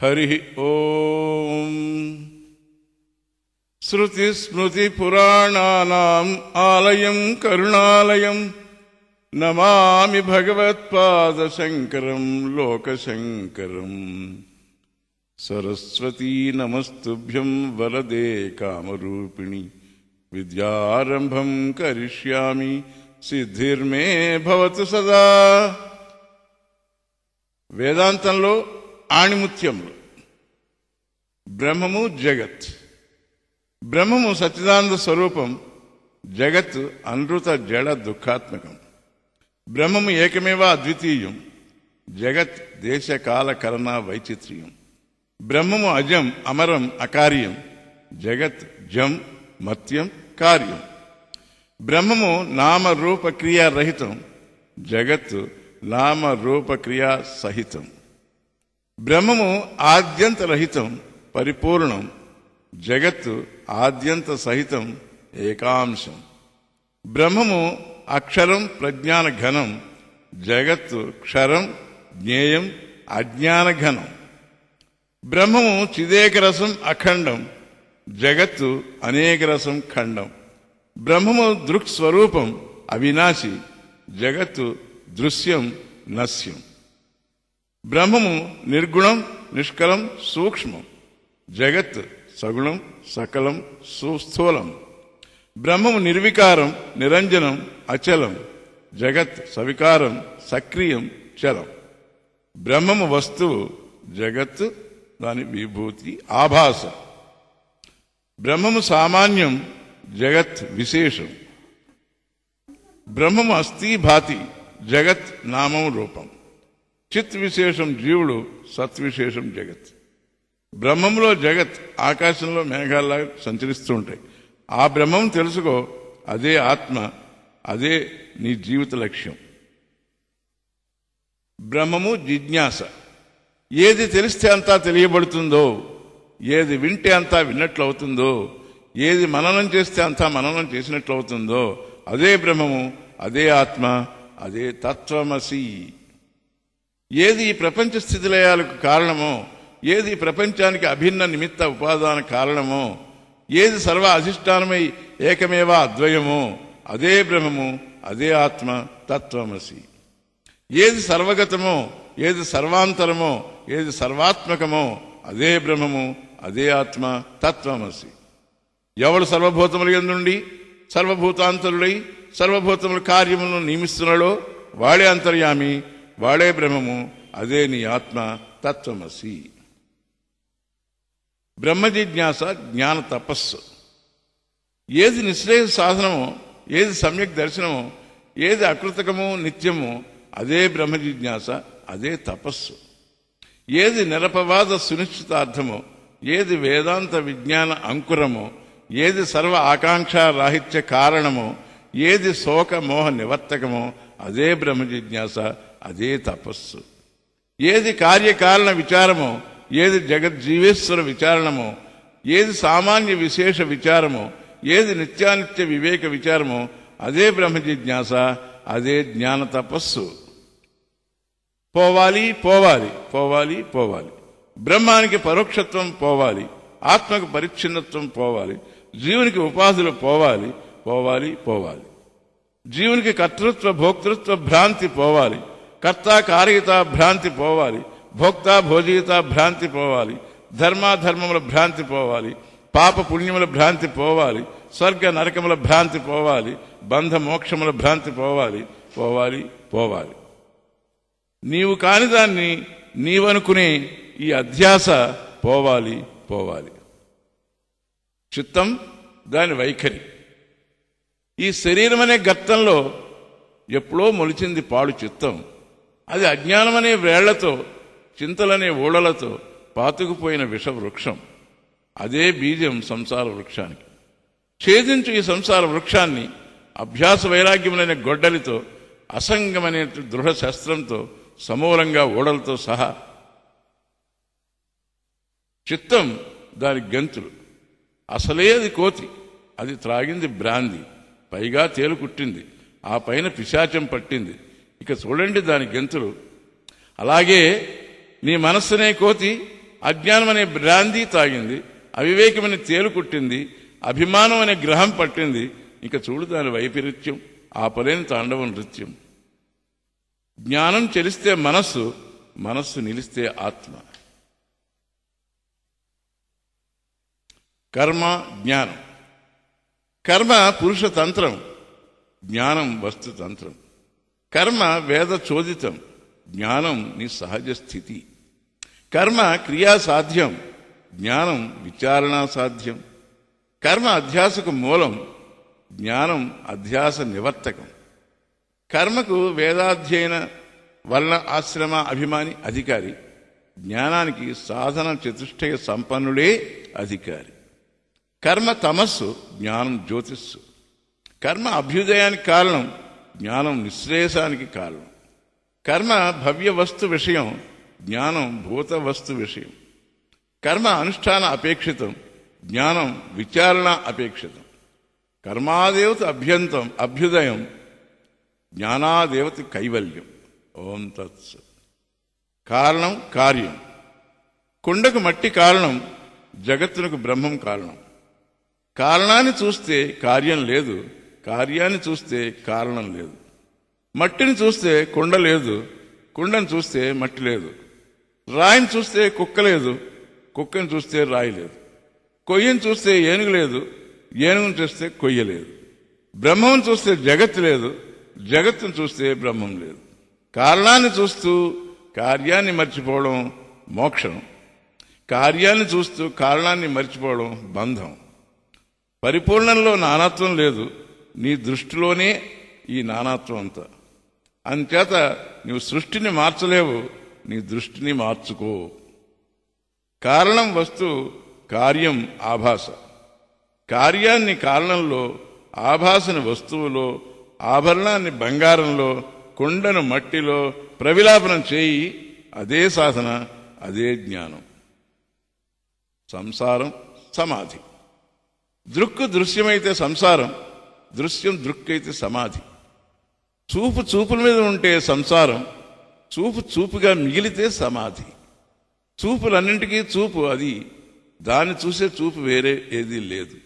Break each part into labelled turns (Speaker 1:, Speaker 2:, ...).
Speaker 1: హరి ఓం. శృతిస్మృతిపురాణానాం ఆలయం కరుణాలయం నమామి భగవత్పాదశంకరం లోకశంకరం. సరస్వతీ నమస్తుభ్యం వరదే కామరూపిణి విద్యారంభం కరిష్యామి సిద్ధిర్మే భవతు సదా. వేదాంతంలో ఆణిముత్యములు బ్రహ్మము జగత్. బ్రహ్మము సచ్చిదానంద స్వరూపం, జగత్ అనృత జడ దుఃఖాత్మకం. బ్రహ్మము ఏకమేవ అద్వితీయం, జగత్ దేశకాల కరణ వైచిత్ర్యం. బ్రహ్మము అజం అమరం అకార్యం, జగత్ జం మత్యం కార్యం. బ్రహ్మము నామరూప క్రియారహితం, జగత్ నామరూప క్రియా సహితం. బ్రహ్మము ఆద్యంతరహితం పరిపూర్ణం, జగత్తు ఆద్యంత సహితం ఏకాంశం. బ్రహ్మము అక్షరం ప్రజ్ఞాన ఘనం, జగత్తు క్షరం జ్ఞేయం అజ్ఞాన ఘనం. బ్రహ్మము చిదేకరసం అఖండం, జగత్తు అనేకరసం ఖండం. బ్రహ్మము దృక్స్వరూపం అవినాశి, జగత్తు దృశ్యం నశ్యం. బ్రహ్మము నిర్గుణం నిష్కలం సూక్ష్మం, జగత్ సగుణం సకలం సుస్థూలం. బ్రహ్మము నిర్వికారం నిరంజనం అచలం, జగత్ సవికారం సక్రియం చలం. బ్రహ్మము వస్తువు, జగత్ దాని విభూతి ఆభాస. బ్రహ్మము సామాన్యం, జగత్ విశేషం. బ్రహ్మము అస్థి భాతి, జగత్ నామం రూపం. చిత్ విశేషం జీవుడు, సత్విశేషం జగత్. బ్రహ్మంలో జగత్ ఆకాశంలో మేఘాల్లాగా సంచరిస్తూ ఉంటాయి. ఆ బ్రహ్మం తెలుసుకో, అదే ఆత్మ, అదే నీ జీవిత లక్ష్యం. బ్రహ్మము జిజ్ఞాస. ఏది తెలిస్తే అంతా తెలియబడుతుందో, ఏది వింటే అంతా విన్నట్లు అవుతుందో, ఏది మననం చేస్తే అంతా మననం చేసినట్లు అవుతుందో, అదే బ్రహ్మము, అదే ఆత్మ, అదే తత్వమసి. ఏది ఈ ప్రపంచ స్థితిలయాలకు కారణమో, ఏది ప్రపంచానికి అభిన్న నిమిత్త ఉపాదాన కారణమో, ఏది సర్వ అధిష్టానమై ఏకమేవా అద్వయమో, అదే బ్రహ్మము, అదే ఆత్మ తత్వమసి. ఏది సర్వగతమో, ఏది సర్వాంతరమో, ఏది సర్వాత్మకమో, అదే బ్రహ్మము, అదే ఆత్మ తత్వమసి. ఎవడు సర్వభూతముల యందుండి సర్వభూతాంతరుడై సర్వభూతముల కార్యములను నియమిస్తున్నాడో వాడే అంతర్యామి, వాడే బ్రహ్మము, అదే నీ ఆత్మ తత్వమసి. బ్రహ్మ జిజ్ఞాస జ్ఞాన తపస్సు. ఏది నిశ్రేయ సాధనమో, ఏది సమ్యక్ దర్శనమో, ఏది అకృతకమో నిత్యమో, అదే బ్రహ్మ జిజ్ఞాస, అదే తపస్సు. ఏది నిరపవాద సునిశ్చితార్థమో, ఏది వేదాంత విజ్ఞాన అంకురమో, ఏది సర్వ ఆకాంక్షా రాహిత్య కారణమో, ఏది శోక మోహ నివర్తకమో, అదే బ్రహ్మ జిజ్ఞాస, అదే తపస్సు. ఏది కార్యకారణ విచారమో, ఏది జగజ్జీవేశ్వర విచారణమో, ఏది సామాన్య విశేష విచారమో, ఏది నిత్యానిత్య వివేక విచారమో, అదే బ్రహ్మ జిజ్ఞాస, అదే జ్ఞాన తపస్సు. పోవాలి పోవాలి పోవాలి పోవాలి. బ్రహ్మానికి పరోక్షత్వం పోవాలి, ఆత్మకు పరిచ్ఛిన్నత్వం పోవాలి, జీవునికి ఉపాధులు పోవాలి పోవాలి పోవాలి. జీవునికి కర్తృత్వ భోక్తృత్వ భ్రాంతి పోవాలి, కర్త కార్యత భ్రాంతి పోవాలి, భోక్త భోజీత భ్రాంతి పోవాలి, ధర్మాధర్మముల భ్రాంతి పోవాలి, పాప పుణ్యముల భ్రాంతి పోవాలి, స్వర్గ నరకముల భ్రాంతి పోవాలి, బంధ మోక్షముల భ్రాంతి పోవాలి పోవాలి పోవాలి. నీవు కాని దాన్ని నీవనుకునే ఈ అధ్యాస పోవాలి పోవాలి. చిత్తం దాని వైఖరి. ఈ శరీరం అనే గర్తంలో ఎప్పుడో మొలిచింది పాడు చిత్తం. అది అజ్ఞానమనే వేళ్లతో, చింతలనే ఊళ్ళలతో పాతుకుపోయిన విషవృక్షం. అదే బీజం సంసార వృక్షానికి. ఛేదించు ఈ సంసార వృక్షాన్ని అభ్యాస వైరాగ్యములైన గొడ్డలితో, అసంగమనే దృఢ శస్త్రంతో, సమూలంగా ఊడలతో సహా. చిత్తం దాని గంతులు. అసలే అది కోతి, అది త్రాగింది బ్రాంది, పైగా తేలు కుట్టింది, ఆ పైన పిశాచం పట్టింది. ఇక చూడండి దాని గెంతులు. అలాగే నీ మనస్సునే కోతి, అజ్ఞానం అనే బ్రాందీ తాగింది, అవివేకమని తేలు కుట్టింది, అభిమానం అనే గ్రహం పట్టింది. ఇక చూడు దాని వైపరీత్యం, ఆపలేని తాండవ నృత్యం. జ్ఞానం చెలిస్తే మనస్సు, మనస్సు నిలిస్తే ఆత్మ. కర్మ జ్ఞానం. కర్మ పురుషతంత్రం, జ్ఞానం వస్తుతంత్రం. కర్మ వేద చోదితం, జ్ఞానం నీ సహజ స్థితి. కర్మ క్రియా సాధ్యం, జ్ఞానం విచారణా సాధ్యం. కర్మ అధ్యాసకు మూలం, జ్ఞానం అధ్యాస నివర్తకం. కర్మకు వేదాధ్యయన వర్ణ ఆశ్రమ అభిమాని అధికారి, జ్ఞానానికి సాధన చతుష్టయ సంపన్నుడే అధికారి. కర్మ తమస్సు, జ్ఞానం జ్యోతిస్సు. కర్మ అభ్యుదయానికి కారణం, జ్ఞానం నిశ్రేయసానికి కారణం. కర్మ భవ్య వస్తు విషయం, జ్ఞానం భూత వస్తు విషయం. కర్మ అనుష్ఠాన అపేక్షితం, జ్ఞానం విచారణ అపేక్షితం. కర్మాదేవత అభ్యుదయం, జ్ఞానాదేవత కైవల్యం. ఓం తత్స. కారణం కార్యం. కుండకు మట్టి కారణం, జగత్తునకు బ్రహ్మం కారణం. కారణాన్ని చూస్తే కార్యం లేదు, కార్యాన్ని చూస్తే కారణం లేదు. మట్టిని చూస్తే కుండ లేదు, కుండను చూస్తే మట్టి లేదు. రాయిని చూస్తే కుక్క లేదు, కుక్కను చూస్తే రాయి లేదు. కొయ్యను చూస్తే ఏనుగు లేదు, ఏనుగును చూస్తే కొయ్య లేదు. బ్రహ్మం చూస్తే జగత్తు లేదు, జగత్తును చూస్తే బ్రహ్మం లేదు. కారణాన్ని చూస్తూ కార్యాన్ని మర్చిపోవడం మోక్షం, కార్యాన్ని చూస్తూ కారణాన్ని మర్చిపోవడం బంధం. పరిపూర్ణంలో నానాత్వం లేదు, నీ దృష్టిలోనే ఈ నానాత్వం అంతా. అంచేత నువ్వు సృష్టిని మార్చలేవు, నీ దృష్టిని మార్చుకో. కారణం వస్తువు, కార్యం ఆభాస. కార్యాన్ని కారణంలో, ఆభాసని వస్తువులో, ఆభరణాన్ని బంగారంలో, కుండను మట్టిలో ప్రవిలాపనం చేయి. అదే సాధన, అదే జ్ఞానం. సంసారం సమాధి. దృక్కు దృశ్యమైతే సంసారం, దృశ్యం దృక్కైతే సమాధి. చూపు చూపుల మీద ఉంటే సంసారం, చూపు చూపుగా మిగిలితే సమాధి. చూపులన్నింటికీ చూపు అది, దాన్ని చూసే చూపు వేరే ఏదీ లేదు.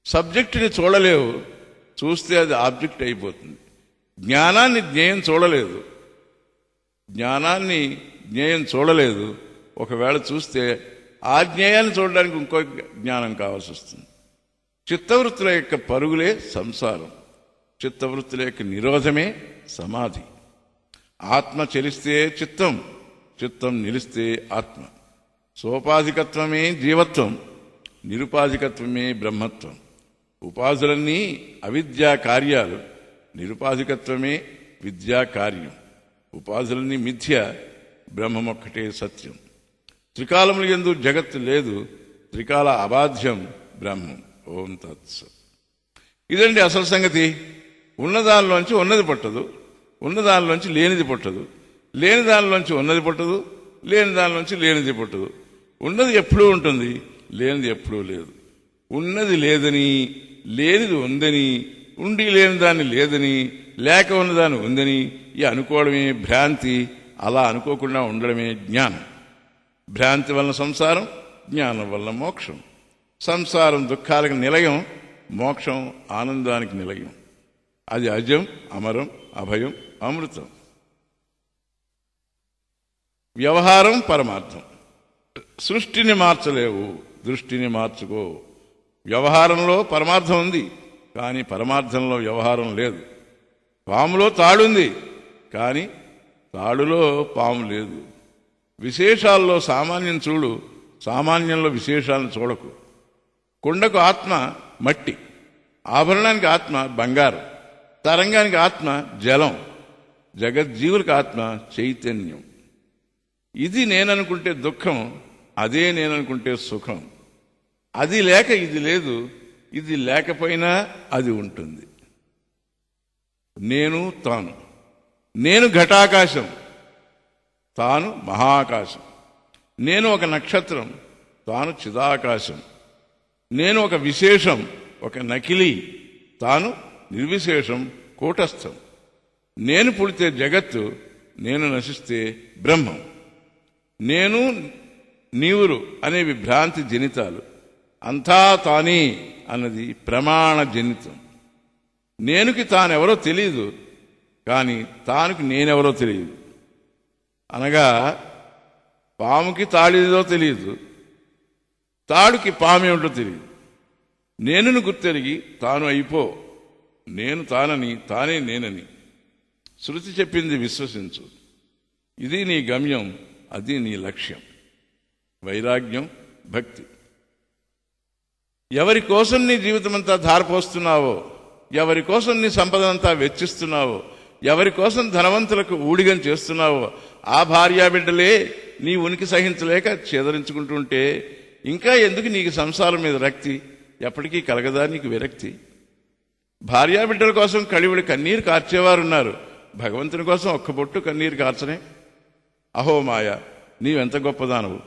Speaker 1: సబ్జెక్టుని చూడలేవు, చూస్తే అది ఆబ్జెక్ట్ అయిపోతుంది. జ్ఞానాన్ని జ్ఞేయం చూడలేదు, జ్ఞానాన్ని జ్ఞేయం చూడలేదు. ఒకవేళ చూస్తే ఆ జ్ఞేయాన్ని చూడడానికి ఇంకో జ్ఞానం కావాల్సి వస్తుంది. చిత్తవృత్తుల యొక్క పరుగులే సంసారం, చిత్తవృత్తుల యొక్క నిరోధమే సమాధి. ఆత్మ చెలిస్తే చిత్తం, చిత్తం నిలిస్తే ఆత్మ. సోపాధికత్వమే జీవత్వం, నిరుపాధికత్వమే బ్రహ్మత్వం. ఉపాధులన్నీ అవిద్యా కార్యాలు, నిరుపాధికత్వమే విద్యా కార్యం. ఉపాధులన్నీ మిథ్య, బ్రహ్మమొక్కటే సత్యం. త్రికాలములు యందు జగత్తు లేదు, త్రికాల అబాధ్యం బ్రహ్మం. ఓం తత్స. ఇదండి అసలు సంగతి. ఉన్నదానిలోంచి ఉన్నది పుట్టదు, ఉన్నదానిలోంచి లేనిది పుట్టదు, లేని దానిలోంచి ఉన్నది పుట్టదు, లేని దానిలోంచి లేనిది పుట్టదు. ఉన్నది ఎప్పుడూ ఉంటుంది, లేనిది ఎప్పుడూ లేదు. ఉన్నది లేదని, లేనిది ఉందని, ఉండి లేని దాన్ని లేదని, లేక ఉన్నదాన్ని ఉందని ఈ అనుకోవడమే భ్రాంతి. అలా అనుకోకుండా ఉండడమే జ్ఞానం. భ్రాంతి వలన సంసారం, జ్ఞానం వలన మోక్షం. సంసారం దుఃఖాలకు నిలయం, మోక్షం ఆనందానికి నిలయం. అది అజం, అమరం, అభయం, అమృతం. వ్యవహారం పరమార్థం. సృష్టిని మార్చలేవు, దృష్టిని మార్చుకో. వ్యవహారంలో పరమార్థం ఉంది, కానీ పరమార్థంలో వ్యవహారం లేదు. పాములో తాడుంది, కానీ తాడులో పాము లేదు. విశేషాల్లో సామాన్యం చూడు, సామాన్యంలో విశేషాలను చూడకు. కుండకు ఆత్మ మట్టి, ఆభరణానికి ఆత్మ బంగారం, తరంగానికి ఆత్మ జలం, జగజ్జీవులకు ఆత్మ చైతన్యం. ఇది నేననుకుంటే దుఃఖం, అదే నేననుకుంటే సుఖం. అది లేక ఇది లేదు, ఇది లేకపోయినా అది ఉంటుంది. నేను తాను. నేను ఘటాకాశం, తాను మహాకాశం. నేను ఒక నక్షత్రం, తాను చిదాకాశం. నేను ఒక విశేషం, ఒక నకిలీ, తాను నిర్విశేషం, కూటస్థం. నేను పుడితే జగత్తు, నేను నశిస్తే బ్రహ్మం. నేను నీవురు అనేవి భ్రాంతి జనితాలు. అంతా తానే అన్నది ప్రమాణ జనితం. నేనుకి తానెవరో తెలియదు, కానీ తానుకి నేనెవరో తెలియదు. అనగా పాముకి తాళేదో తెలియదు, తాడుకి పామేమిటో తెలియదు. నేనును గుర్తెరిగి తాను అయిపో, నేను తానని, తానే నేనని. శృతి చెప్పింది విశ్వసించు. ఇది నీ గమ్యం, అది నీ లక్ష్యం. వైరాగ్యం, భక్తి. ఎవరి కోసం నీ జీవితమంతా ధారపోస్తున్నావో, ఎవరి కోసం నీ సంపదనంతా వెచ్చిస్తున్నావో, ఎవరి కోసం ధనవంతులకు ఊడిగం చేస్తున్నావో, ఆ భార్యాబిడ్డలే నీ ఉనికి సహించలేక చేదరించుకుంటుంటే ఇంకా ఎందుకు నీకు సంసారం మీద రక్తి? ఎప్పటికీ కలగదా నీకు విరక్తి? భార్యాబిడ్డల కోసం కళివుడి కన్నీరు కార్చేవారున్నారు, భగవంతుని కోసం ఒక్క బొట్టు కన్నీరు కార్చనే. అహో మాయ, నీవెంత గొప్పదానవు!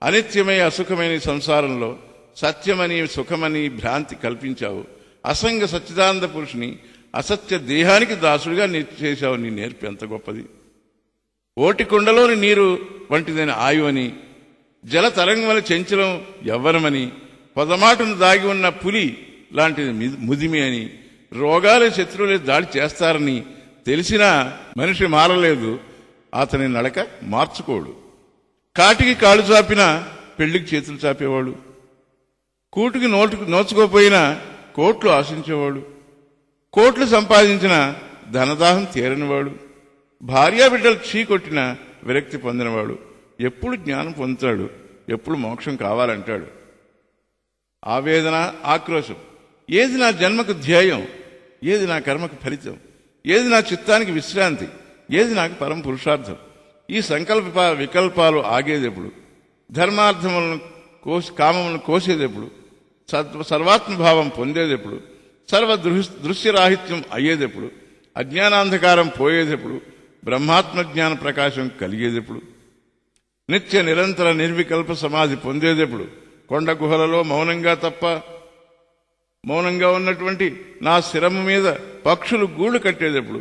Speaker 1: అనిత్యమై అసుఖమైన సంసారంలో సత్యమని సుఖమని భ్రాంతి కల్పించావు. అసంగ సచ్చిదానంద పురుషుని అసత్య దేహానికి దాసుడిగా చేశావు. నీ నేర్పు ఎంత గొప్పది! ఓటి కుండలోని నీరు వంటిదైన ఆయువని, జల తరంగముల చెంచలం యవ్వనమని, పొదమాటును దాగి ఉన్న పులి లాంటిది ముదిమి అని, రోగాల శత్రువులే దాడి చేస్తారని తెలిసినా మనిషి మారలేదు, అతని నడక మార్చుకోడు. కాటికి కాళ్ళు చాపినా పెళ్లికి చేతులు చాపేవాడు, కూటికి నోచుకోపోయినా కోట్లు ఆశించేవాడు, కోట్లు సంపాదించిన ధనదాహం తీరనివాడు, భార్యాబిడ్డలు చీకొట్టిన విరక్తి పొందినవాడు ఎప్పుడు జ్ఞానం పొందుతాడు? ఎప్పుడు మోక్షం కావాలంటాడు? ఆవేదన, ఆక్రోశం. ఏది నా జన్మకు ధ్యేయం? ఏది నా కర్మకు ఫలితం? ఏది నా చిత్తానికి విశ్రాంతి? ఏది నాకు పరమ పురుషార్థం? ఈ సంకల్ప వికల్పాలు ఆగేదెప్పుడు? ధర్మార్థములను కామములను కోసేదెప్పుడు? సర్వాత్మభావం పొందేదెప్పుడు? సర్వ దృశ్యరాహిత్యం అయ్యేదెప్పుడు? అజ్ఞానాంధకారం పోయేదెప్పుడు? బ్రహ్మాత్మజ్ఞాన ప్రకాశం కలిగేదెప్పుడు? నిత్య నిరంతర నిర్వికల్ప సమాధి పొందేదెప్పుడు? కొండ గుహలలో మౌనంగా ఉన్నటువంటి నా శిరము మీద పక్షులు గూళ్ళు కట్టేదెప్పుడు?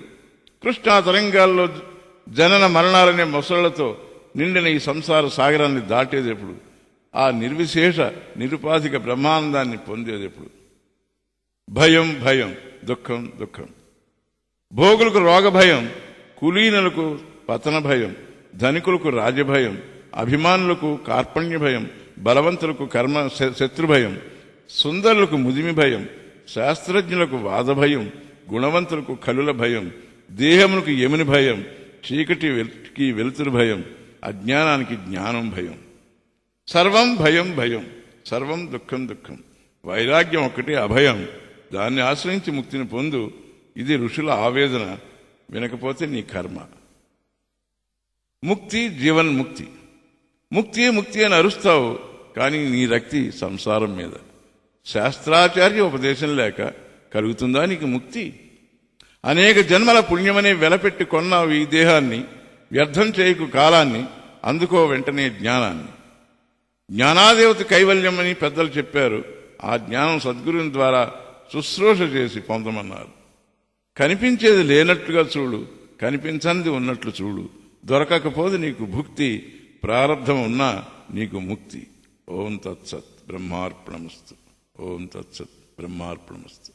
Speaker 1: కృష్ణా తరంగాల్లో జనన మరణాలనే మొసళ్లతో నిండిన ఈ సంసార సాగరాన్ని దాటేదెప్పుడు? ఆ నిర్విశేష నిరుపాధిక బ్రహ్మానందాన్ని పొందేదెప్పుడు? భయం భయం, దుఃఖం దుఃఖం. భోగులకు రోగ భయం, కులీనులకు పతన భయం, ధనికులకు రాజభయం, అభిమానులకు కార్పణ్య భయం, బలవంతులకు కర్మ శత్రుభయం, సుందరులకు ముదిమి భయం, శాస్త్రజ్ఞులకు వాద భయం, గుణవంతులకు కలుల భయం, దేహములకు యముని భయం, చీకటికి వెలుతురు భయం, అజ్ఞానానికి జ్ఞానం భయం. సర్వం భయం భయం, సర్వం దుఃఖం దుఃఖం. వైరాగ్యం ఒక్కటే అభయం, దాన్ని ఆశ్రయించి ముక్తిని పొందు. ఇది ఋషుల ఆవేదన. వినకపోతే నీ కర్మ. ముక్తి జీవన్ముక్తి. ముక్తి ముక్తి అని అరుస్తావు, కానీ నీ రక్తి సంసారం మీద. శాస్త్రాచార్య ఉపదేశం లేక కలుగుతుందా నీకు ముక్తి? అనేక జన్మల పుణ్యమనే వెలపెట్టి కొన్నావు ఈ దేహాన్ని. వ్యర్థం చేయకు కాలాన్ని, అందుకో వెంటనే జ్ఞానాన్ని. జ్ఞానాదేవత కైవల్యం అని పెద్దలు చెప్పారు. ఆ జ్ఞానం సద్గురుని ద్వారా శుశ్రూష చేసి పొందమన్నారు. కనిపించేది లేనట్లుగా చూడు, కనిపించనిది ఉన్నట్లు చూడు. దొరకకపోతే నీకు భుక్తి, ప్రారబ్ధం ఉన్నా నీకు ముక్తి. ఓం తత్సత్ బ్రహ్మార్పణమస్తు. ఓం తత్సత్ బ్రహ్మార్పణమస్తు.